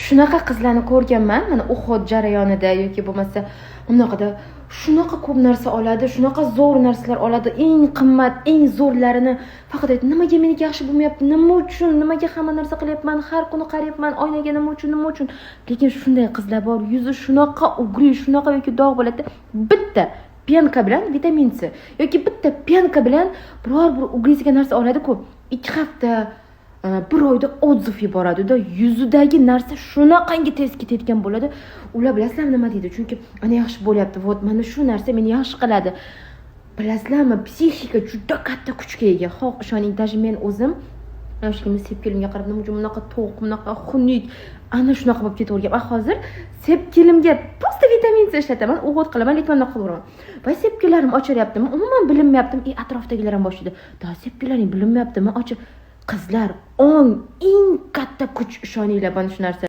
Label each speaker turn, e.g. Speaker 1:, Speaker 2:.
Speaker 1: shunaqa qizlarni ko'rganman, mana o'qit jarayonida yoki bo'lmasa unaqada shunaqa ko'p narsa oladi, shunaqa zo'r narsalar oladi, eng qimmat, eng zo'rlarini faqat aytadi, nimaga meniki yaxshi bo'lmayapti, nima uchun, nimaga hamma narsa qilyapman, har kuni qarayapman oynaga, nima uchun. Lekin shunday qizlar bor, yuzi shunaqa ugri, shunaqa yoki dog' bo'ladi, bitta penka bilan vitamin C yoki bitta penka bilan biror bir ugrisiga narsa oladi-ku, 2 hafta, bir oyda otziv yuboradi-da, yuzidagi narsa shunaqangi tez ketayotgan bo'ladi. Ular bilasizlarmi nima deydi? Chunki ana yaxshi bo'lyapti, vot mana shu narsa meni yaxshi qiladi. Bilasizlarmi, psixika juda katta kuchga ega. Xoh ishoning, даже men o'zim yoshligimda Sepkilimga qarab nima uchun bunaqa to'q, bunaqa xunuk, ana shunaqa bo'lib ketavergan. Hozir Sepkilimga prosta vitamin C ishlataman, o'g'it qilaman, lekin bunaqa qilaman. Va sepkilarim ochiryaptimi? Umuman bilinmayaptimi? Atrofdagilar ham boshlaydi. Da sepkilaring bilinmayaptimi? Qizlar, eng katta kuch, ishoninglar mana shu narsa.